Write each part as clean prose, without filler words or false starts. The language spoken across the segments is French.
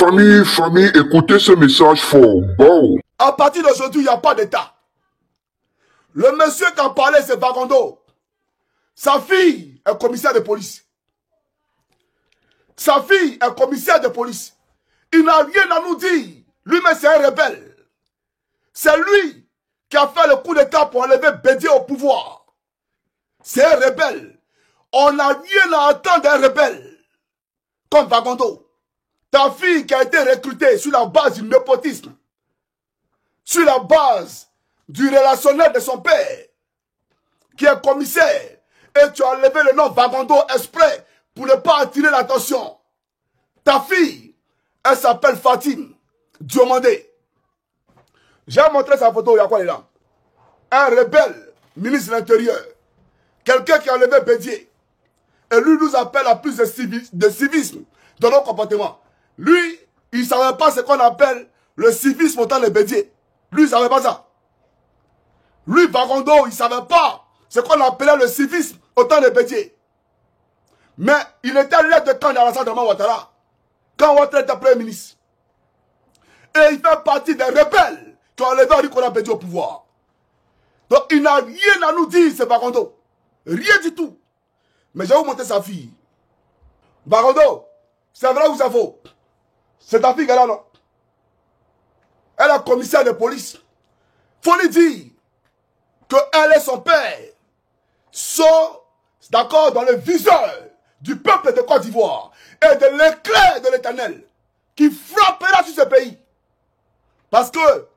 Famille, écoutez ce message fort. Bon. À partir d'aujourd'hui, il n'y a pas d'État. Le monsieur qui a parlé, c'est Bagando. Sa fille est commissaire de police. Sa fille est commissaire de police. Il n'a rien à nous dire. Lui-même, c'est un rebelle. C'est lui qui a fait le coup d'État pour enlever Bédié au pouvoir. C'est un rebelle. On n'a rien à attendre d'un rebelle. Comme Bagando. Ta fille qui a été recrutée sur la base du népotisme. Sur la base du relationnel de son père. Qui est commissaire. Et tu as enlevé le nom Bagando exprès pour ne pas attirer l'attention. Ta fille, elle s'appelle Fatime Diomandé. J'ai montré sa photo, il y a quoi là? Un rebelle, ministre de l'Intérieur. Quelqu'un qui a enlevé Bédié. Et lui nous appelle à plus de civisme dans nos comportements. Lui, il ne savait pas ce qu'on appelle le civisme au temps de Bédié. Lui, il ne savait pas ça. Lui, Bagando, il ne savait pas ce qu'on appelait le civisme au temps de Bédié. Mais il était l'aide de camp d'Alassane Draman Ouattara. Quand Ouattara était premier ministre. Et il fait partie des rebelles qui ont enlevé Nicolas Bédié au pouvoir. Donc il n'a rien à nous dire, ce Bagando. Rien du tout. Mais je vais vous montrer sa fille. Bagando, c'est vrai ou c'est faux? C'est ta fille là, non? Elle est commissaire de police. Faut lui dire qu'elle et son père sont d'accord dans le viseur du peuple de Côte d'Ivoire et de l'éclair de l'Éternel qui frappera sur ce pays. Parce que,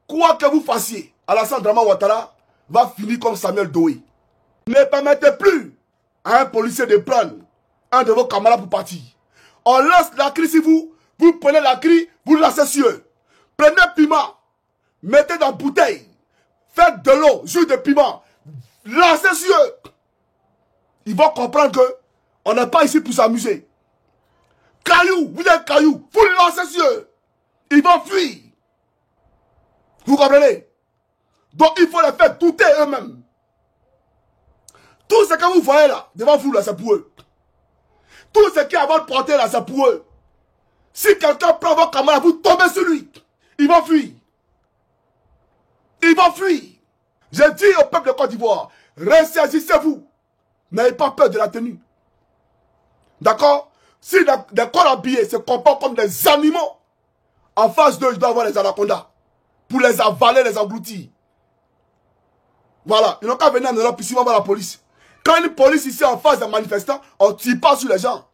quoi que vous fassiez, Alassane Draman Ouattara va finir comme Samuel Doe. Ne permettez plus à un policier de prendre un de vos camarades pour partir. On lance la cri sur vous, vous prenez la cri, vous lancez sur eux. Prenez piment, mettez dans la bouteille, faites de l'eau, jus de piment, lancez sur eux. Ils vont comprendre que on n'est pas ici pour s'amuser. Caillou, vous êtes caillou, vous lancez sur eux. Ils vont fuir. Vous comprenez? Donc il faut les faire douter eux-mêmes. Tout ce que vous voyez là, devant vous là, c'est pour eux. Tout ce qui est à votre portée là, c'est pour eux. Si quelqu'un prend votre camarade, vous tombez sur lui. Ils vont fuir. Ils vont fuir. J'ai dit au peuple de Côte d'Ivoire, ressaisissez-vous. N'ayez pas peur de la tenue. D'accord? Si des corps habillés se comportent comme des animaux, en face d'eux, je dois avoir les anacondas. Pour les avaler, les engloutir. Voilà. Ils n'ont qu'à venir en Europe ici, on va voir la police. Quand une police ici en face des manifestants, on ne tire pas sur les gens.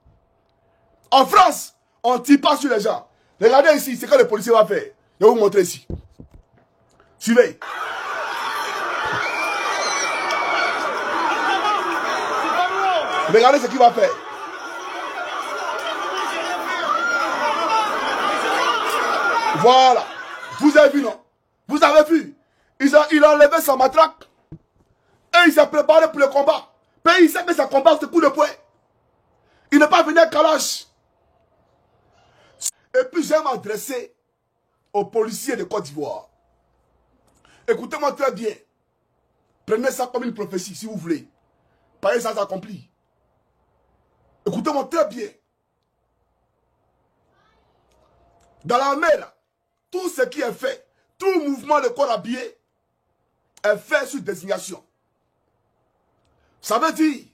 En France, on ne tire pas sur les gens. Regardez ici, c'est ce que le policier va faire. Je vais vous montrer ici. Suivez. Regardez ce qu'il va faire. Voilà. Vous avez vu, non? Vous avez vu? Il a enlevé sa matraque. Et il s'est préparé pour le combat. Mais il sait que ça combat ce coup de poing. Il n'est pas venu à Kalash. Et puis j'aime m'adresser aux policiers de Côte d'Ivoire. Écoutez-moi très bien. Prenez ça comme une prophétie si vous voulez. Parce que ça s'accomplit. Écoutez-moi très bien. Dans la mer, tout ce qui est fait, tout mouvement de corps habillé est fait sur désignation. Ça veut dire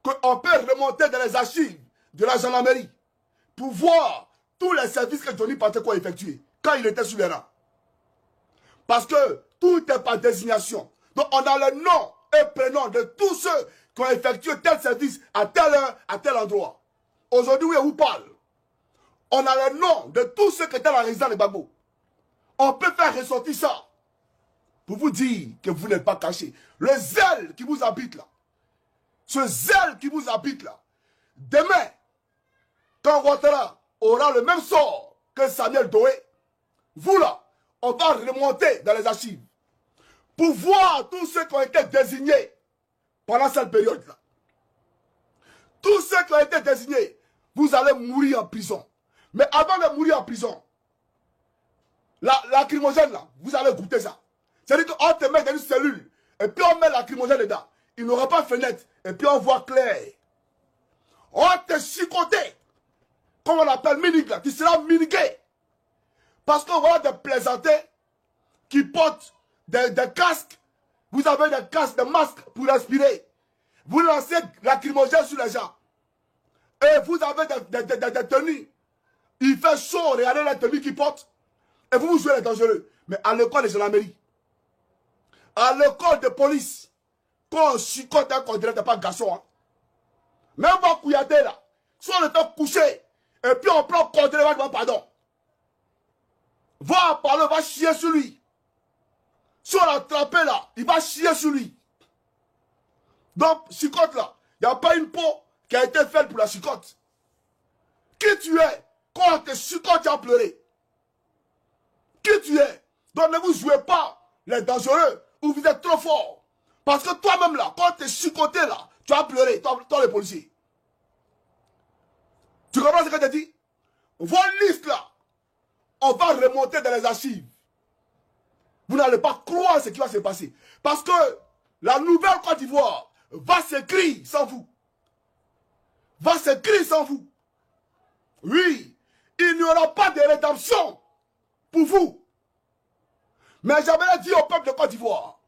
qu'on peut remonter dans les archives de la gendarmerie pour voir tous les services que Johnny Patekwa a effectués quand il était sur les rangs. Parce que tout est par désignation. Donc on a le nom et prénom de tous ceux qui ont effectué tel service à telle heure, à tel endroit. Aujourd'hui, on vous parle. On a le nom de tous ceux qui étaient dans la résidence de Gbagbo. On peut faire ressortir ça pour vous dire que vous n'êtes pas caché. Le zèle qui vous habite là, ce zèle qui vous habite là, demain, quand Ouattara aura le même sort que Samuel Doe, vous là, on va remonter dans les archives pour voir tous ceux qui ont été désignés pendant cette période-là. Tous ceux qui ont été désignés, vous allez mourir en prison. Mais avant de mourir en prison, la lacrymogène là, vous allez goûter ça. C'est-à-dire qu'on te met dans une cellule, et puis on met la lacrymogène dedans. Il n'aura pas de fenêtre, et puis on voit clair. On va te chicoter comme on appelle minique là, tu seras miniqué. Parce qu'on voit des plaisantés qui portent des casques. Vous avez des casques, des masques pour respirer. Vous lancez lacrymogène sur les gens. Et vous avez des tenues. Il fait chaud, regardez les tenues qu'ils portent. Et vous jouez les dangereux. Mais à l'école de gendarmerie, à l'école de police, quand on chicote un condamné, t'es pas garçon. Hein. Même à Kouyaté là, si on le fait coucher, et puis on prend condamné, on va dire pardon. Va parler, va chier sur lui. Si on l'a attrapé là, il va chier sur lui. Donc, chicote là, il n'y a pas une peau qui a été faite pour la chicote. Qui tu es? Quand on te chicote, tu as pleuré. Qui tu es? Donc ne vous jouez pas les dangereux ou vous êtes trop fort. Parce que toi-même là, quand tu es chicoté là, tu as pleuré, toi les policiers. Tu comprends ce que je te dis? Vos listes là, on va remonter dans les archives. Vous n'allez pas croire ce qui va se passer. Parce que la nouvelle Côte d'Ivoire va s'écrire sans vous. Va s'écrire sans vous. Oui, il n'y aura pas de rédemption pour vous. Mais j'avais dit au peuple de Côte d'Ivoire,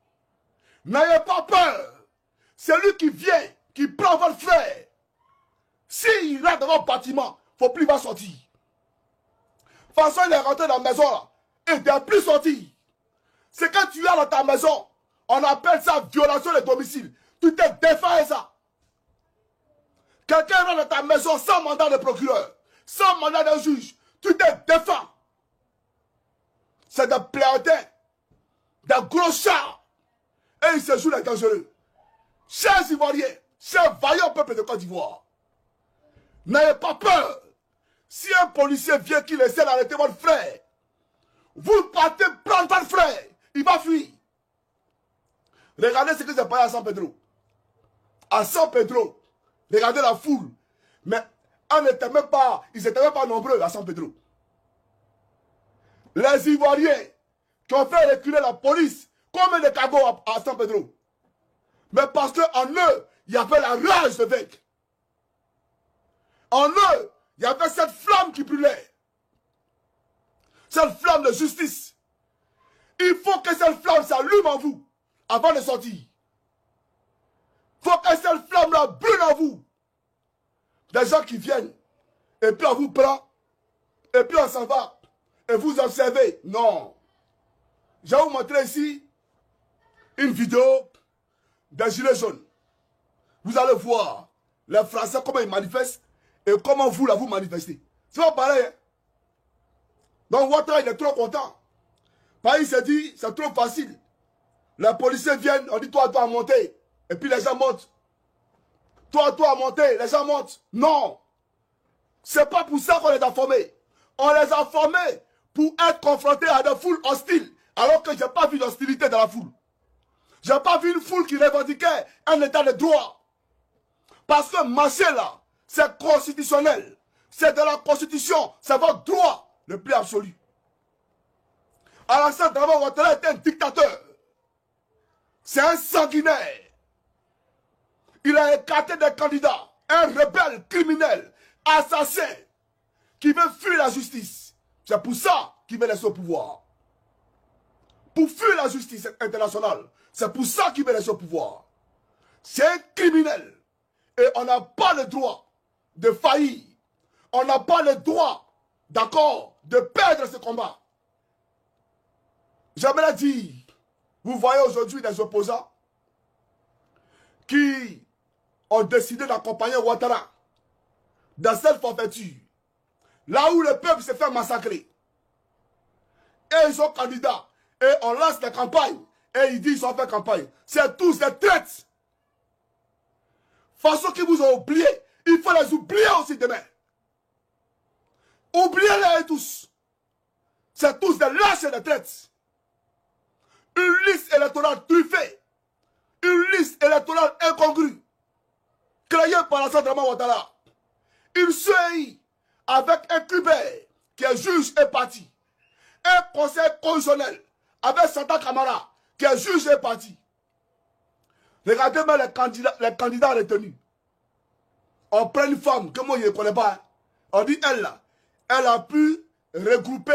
n'ayez pas peur. Celui qui vient, qui prend votre frère, s'il rentre dans votre bâtiment, il ne faut plus va sortir. De toute façon, il est rentré dans la maison là, et il ne plus sortir. C'est quand tu es dans ta maison, on appelle ça violation de domicile. Tu te défends ça. Quelqu'un rentre dans ta maison sans mandat de procureur, sans mandat de juge, tu te défends. C'est des plaiantins, des gros chats. Et ils se jouent les dangereux. Chers Ivoiriens, chers vaillants peuple de Côte d'Ivoire, n'ayez pas peur. Si un policier vient qui essaie d'arrêter votre frère, vous partez prendre votre frère, il va fuir. Regardez ce que c'est passé à San Pedro. À San Pedro, regardez la foule. Mais ils n'étaient même pas nombreux à San Pedro. Les Ivoiriens qui ont fait reculer la police, combien de cagots à San Pedro? Mais parce qu'en eux, il y avait la rage de vaincre. En eux, il y avait cette flamme qui brûlait. Cette flamme de justice. Il faut que cette flamme s'allume en vous avant de sortir. Il faut que cette flamme-là brûle en vous. Des gens qui viennent, et puis on vous prend, et puis on s'en va, et vous observez. Non. Je vais vous montrer ici une vidéo des gilets jaunes. Vous allez voir les Français comment ils manifestent et comment vous, là, vous manifestez. C'est pas pareil. Hein? Donc, Ouattara, il est trop content. Paris s'est dit, c'est trop facile. Les policiers viennent, on dit, toi, monter. Et puis les gens montent. Toi, monter, les gens montent. Non. C'est pas pour ça qu'on les a formés. On les a formés pour être confrontés à des foules hostiles. Alors que je n'ai pas vu d'hostilité dans la foule. Je n'ai pas vu une foule qui revendiquait un état de droit. Parce que marcher là, c'est constitutionnel. C'est de la constitution. C'est votre droit le plus absolu. Alassane Dramane Ouattara est un dictateur. C'est un sanguinaire. Il a écarté des candidats. Un rebelle criminel, assassin, qui veut fuir la justice. C'est pour ça qu'il veut laisser au pouvoir. Pour fuir la justice internationale. C'est pour ça qu'il veut laisser au pouvoir. C'est un criminel. Et on n'a pas le droit de faillir. On n'a pas le droit, d'accord, de perdre ce combat. J'aimerais dire, vous voyez aujourd'hui des opposants qui ont décidé d'accompagner Ouattara dans cette forfaiture. Là où le peuple s'est fait massacrer. Et ils sont candidats. Et on lance la campagne. Et ils disent qu'ils ont fait campagne. C'est tous des traites. Façon qu'ils vous ont oublié, il faut les oublier aussi demain. Oubliez-les tous. C'est tous des lâches et des traites. Une liste électorale truffée. Une liste électorale incongrue. Créée par Alassane Dramane Ouattara. Une CEI avec un Cubain qui est juge et parti. Un conseil constitutionnel avec Santa Camara qui est juge et parti. Regardez même les candidats retenus. On prend une femme que moi je ne connais pas. On dit elle là, elle a pu regrouper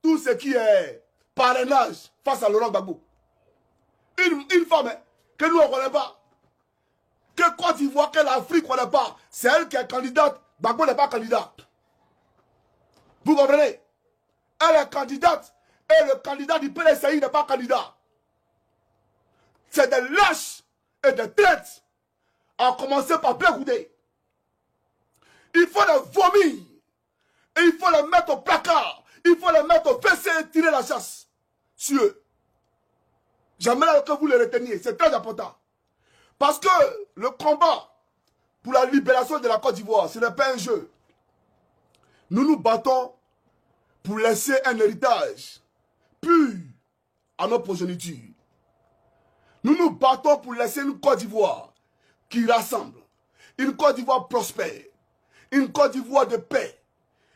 tout ce qui est parrainage face à Laurent Gbagbo. Une femme hein, que nous on ne connaît pas. Que Côte d'Ivoire, que l'Afrique ne connaît pas. C'est elle qui est candidate. Gbagbo n'est pas candidat. Vous comprenez? Elle est candidate. Et le candidat du PLCI n'est pas candidat. C'est des lâches et des traites. À commencer par Blé. Il faut les vomir. Et il faut les mettre au placard. Il faut les mettre au PC et tirer la chasse sur eux. J'aimerais que vous les reteniez. C'est très important. Parce que le combat pour la libération de la Côte d'Ivoire, ce n'est pas un jeu. Nous nous battons pour laisser un héritage pur à nos progénitures. Nous nous battons pour laisser une Côte d'Ivoire qui rassemble. Une Côte d'Ivoire prospère. Une Côte d'Ivoire de paix.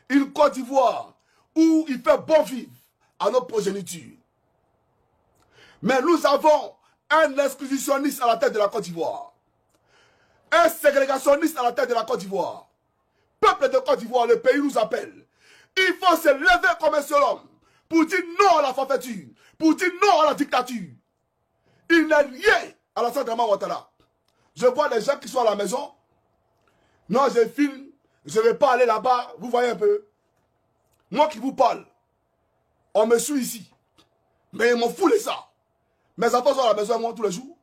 Une Côte d'Ivoire où il fait bon vivre à nos progénitures. Mais nous avons un exclusivitionniste à la tête de la Côte d'Ivoire. Un ségrégationniste à la tête de la Côte d'Ivoire. Peuple de Côte d'Ivoire, le pays nous appelle. Il faut se lever comme un seul homme pour dire non à la forfaiture, pour dire non à la dictature. Il n'est rien à la Draman Ouattara. Je vois les gens qui sont à la maison. Non, je filme. Je ne vais pas aller là-bas. Vous voyez un peu. Moi qui vous parle. On me suit ici. Mais ils m'ont foulé ça. Mes enfants sont à la maison moi tous les jours.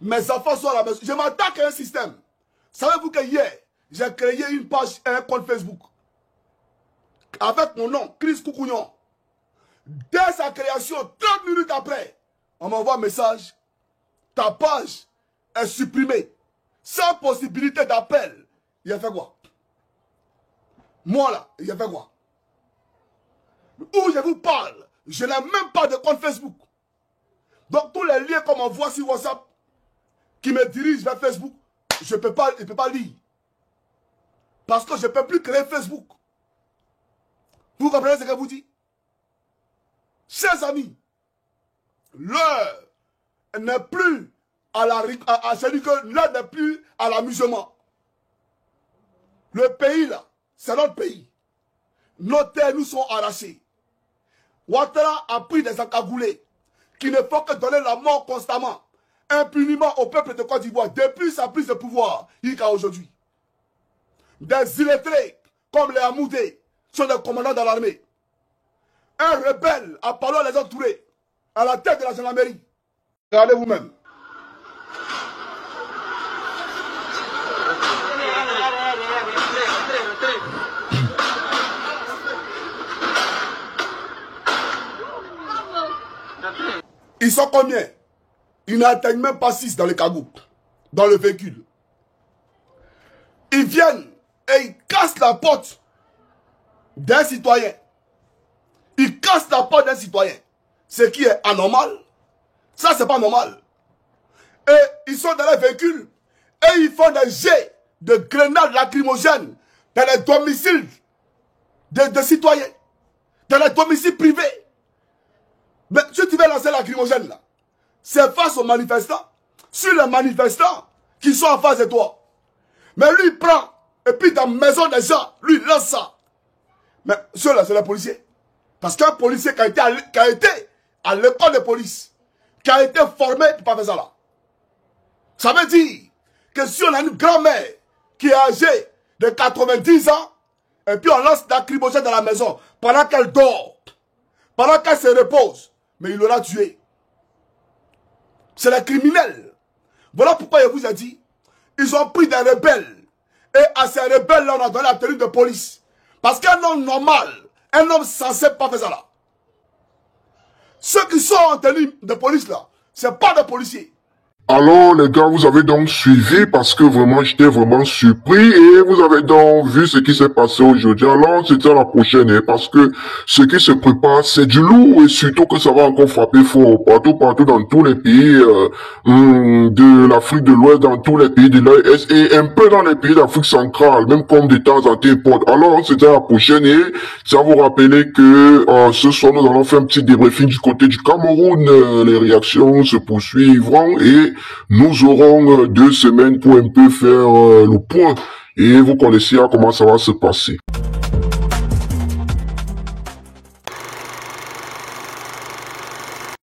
Mes enfants sont à la maison. Je m'attaque à un système. Savez-vous que hier, j'ai créé une page, un compte Facebook. Avec mon nom, Chris Koukounion. Dès sa création, 30 minutes après, on m'envoie un message. Ta page est supprimée. Sans possibilité d'appel. Il a fait quoi? Moi là, il a fait quoi? Où je vous parle, je n'ai même pas de compte Facebook. Donc tous les liens qu'on m'envoie sur WhatsApp, qui me dirigent vers Facebook, je ne peux pas lire. Parce que je ne peux plus créer Facebook. Vous comprenez ce que je vous dis? Chers amis, l'heure n'est plus l'heure n'est plus à l'amusement. Le pays là, c'est notre pays. Nos terres nous sont arrachées. Ouattara a pris des encagoulés qui ne font que donner la mort constamment, impuniment au peuple de Côte d'Ivoire depuis sa prise de pouvoir jusqu'à aujourd'hui. Des illettrés comme les Hamoudés sont des commandants dans l'armée. Un rebelle à Palo les entourés à la tête de la gendarmerie. Regardez vous-même. Ils sont combien? Ils n'atteignent même pas 6 dans le cagout, dans le véhicule. Ils viennent et ils cassent la porte d'un citoyen. Ils cassent la porte d'un citoyen. Ce qui est anormal. Ça, c'est pas normal. Et ils sont dans le véhicule et ils font des jets de grenades lacrymogènes dans les domiciles de citoyens, dans les domiciles privés. Mais si tu veux lancer la lacrymogène là, c'est face aux manifestants, sur les manifestants qui sont en face de toi. Mais lui il prend, et puis dans la maison des gens, lui il lance ça. Mais ceux-là, c'est les policiers. Parce qu'un policier qui a été à l'école de police, qui a été formé pour ne pas faire ça là. Ça veut dire que si on a une grand-mère qui est âgée de 90 ans, et puis on lance la lacrymogène dans la maison, pendant qu'elle dort, pendant qu'elle se repose, mais il l'aura tué. C'est les criminels. Voilà pourquoi je vous ai dit, ils ont pris des rebelles. Et à ces rebelles-là, on a donné la tenue de police. Parce qu'un homme normal, un homme censé pas faire ça là. Ceux qui sont en tenue de police là, c'est pas des policiers. Alors les gars, vous avez donc suivi parce que vraiment j'étais vraiment surpris et vous avez donc vu ce qui s'est passé aujourd'hui. Alors c'était la prochaine parce que ce qui se prépare c'est du lourd et surtout que ça va encore frapper fort partout dans tous les pays de l'Afrique de l'Ouest, dans tous les pays de l'Est et un peu dans les pays d'Afrique centrale, même comme de temps en temps. Alors c'était la prochaine et ça vous rappeler que ce soir nous allons faire un petit débriefing du côté du Cameroun. Les réactions se poursuivront et nous aurons 2 semaines pour un peu faire le point et vous connaissez comment ça va se passer.